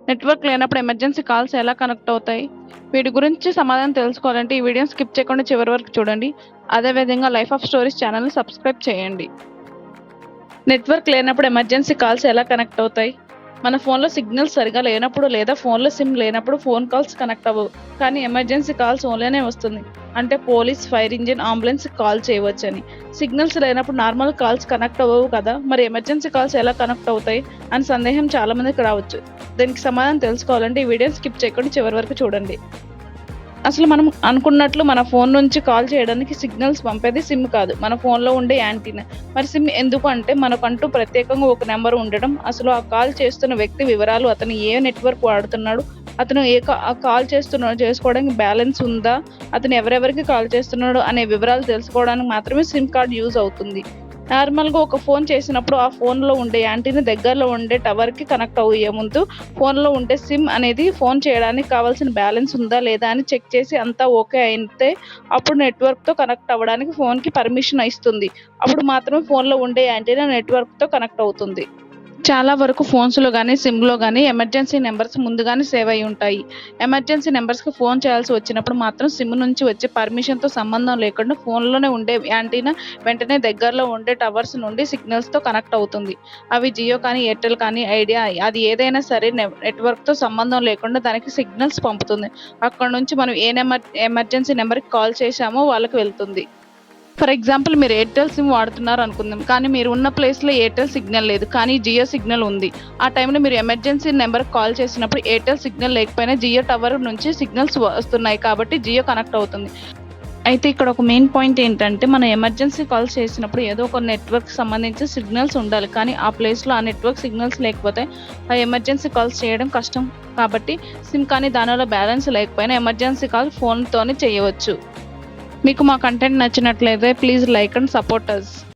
Network లేనప్పుడు emergency calls ఎలా connect అవుతాయి? వీటి గురించి సమాధానం తెలుసుకోవాలంటే ఈ వీడియోని స్కిప్ చేయకుండా చివరి వరకు చూడండి. అదేవిధంగా లైఫ్ ఆఫ్ స్టోరీస్ ఛానల్ని సబ్స్క్రైబ్ చేయండి. నెట్వర్క్ లేనప్పుడు ఎమర్జెన్సీ కాల్స్ ఎలా కనెక్ట్ అవుతాయి? మన ఫోన్లో సిగ్నల్ సరిగా లేనప్పుడు లేదా ఫోన్లో సిమ్ లేనప్పుడు ఫోన్ కాల్స్ కనెక్ట్ అవ్వవు. కానీ ఎమర్జెన్సీ కాల్స్ ఓన్లీనే వస్తుంది. అంటే police, fire engine, ambulance call చేయవచ్చని. సిగ్నల్స్ లేనప్పుడు నార్మల్ కాల్స్ కనెక్ట్ అవ్వవు కదా, మరి ఎమర్జెన్సీ కాల్స్ ఎలా కనెక్ట్ అవుతాయి అని సందేహం చాలా మందికి రావచ్చు. దీనికి సమాధానం తెలుసుకోవాలంటే ఈ వీడియోని స్కిప్ చేయకుండా చివరి వరకు చూడండి. అసలు మనం అనుకున్నట్లు మన ఫోన్ నుంచి కాల్ చేయడానికి సిగ్నల్స్ పంపేది సిమ్ కాదు, మన ఫోన్లో ఉండే యాంటీనా. మరి సిమ్ ఎందుకు అంటే మనకంటూ ప్రత్యేకంగా ఒక నెంబర్ ఉండడం, అసలు ఆ కాల్ చేస్తున్న వ్యక్తి వివరాలు, అతను ఏ నెట్వర్క్ వాడుతున్నాడు, అతను కాల్ చేసుకోవడానికి బ్యాలెన్స్ ఉందా, అతను ఎవరెవరికి కాల్ చేస్తున్నాడు అనే వివరాలు తెలుసుకోవడానికి మాత్రమే సిమ్ కార్డ్ యూజ్ అవుతుంది. నార్మల్గా ఒక ఫోన్ చేసినప్పుడు ఆ ఫోన్లో ఉండే యాంటీనా దగ్గరలో ఉండే టవర్కి కనెక్ట్ అయ్యే ముందు ఫోన్లో ఉండే సిమ్ అనేది ఫోన్ చేయడానికి కావాల్సిన బ్యాలెన్స్ ఉందా లేదా అని చెక్ చేసి అంతా ఓకే అయితే అప్పుడు నెట్వర్క్తో కనెక్ట్ అవ్వడానికి ఫోన్కి పర్మిషన్ ఇస్తుంది. అప్పుడు మాత్రమే ఫోన్లో ఉండే యాంటీనా నెట్వర్క్తో కనెక్ట్ అవుతుంది. చాలా వరకు ఫోన్స్లో కానీ సిమ్లో కానీ ఎమర్జెన్సీ నెంబర్స్ ముందుగానే సేవ్ అయి ఉంటాయి. ఎమర్జెన్సీ నెంబర్స్కి ఫోన్ చేయాల్సి వచ్చినప్పుడు మాత్రం సిమ్ నుంచి వచ్చే పర్మిషన్తో సంబంధం లేకుండా ఫోన్లోనే ఉండే యాంటీనా వెంటనే దగ్గరలో ఉండే టవర్స్ నుండి సిగ్నల్స్తో కనెక్ట్ అవుతుంది. అవి జియో కానీ, ఎయిర్టెల్ కానీ, ఐడియా, అది ఏదైనా సరే నెట్వర్క్తో సంబంధం లేకుండా దానికి సిగ్నల్స్ పంపుతుంది. అక్కడ నుంచి మనం ఏ ఎమర్జెన్సీ నెంబర్కి కాల్ చేశామో వాళ్ళకి వెళ్తుంది. ఫర్ ఎగ్జాంపుల్, మీరు ఎయిర్టెల్ సిమ్ వాడుతున్నారు అనుకుందాం, కానీ మీరు ఉన్న ప్లేస్లో ఎయిర్టెల్ సిగ్నల్ లేదు, కానీ జియో సిగ్నల్ ఉంది. ఆ టైంలో మీరు ఎమర్జెన్సీ నెంబర్కి కాల్ చేసినప్పుడు ఎయిర్టెల్ సిగ్నల్ లేకపోయినా జియో టవర్ నుంచి సిగ్నల్స్ వస్తున్నాయి కాబట్టి జియో కనెక్ట్ అవుతుంది. అయితే ఇక్కడ ఒక మెయిన్ పాయింట్ ఏంటంటే, మనం ఎమర్జెన్సీ కాల్స్ చేసినప్పుడు ఏదో ఒక నెట్వర్క్ సంబంధించి సిగ్నల్స్ ఉండాలి, కానీ ఆ ప్లేస్లో ఆ నెట్వర్క్ సిగ్నల్స్ లేకపోతే ఆ ఎమర్జెన్సీ కాల్స్ చేయడం కష్టం. కాబట్టి సిమ్ కానీ దానిలో బ్యాలెన్స్ లేకపోయినా ఎమర్జెన్సీ కాల్ ఫోన్తోనే చేయవచ్చు. మీకు మా కంటెంట్ నచ్చినట్లయితే please like and support us.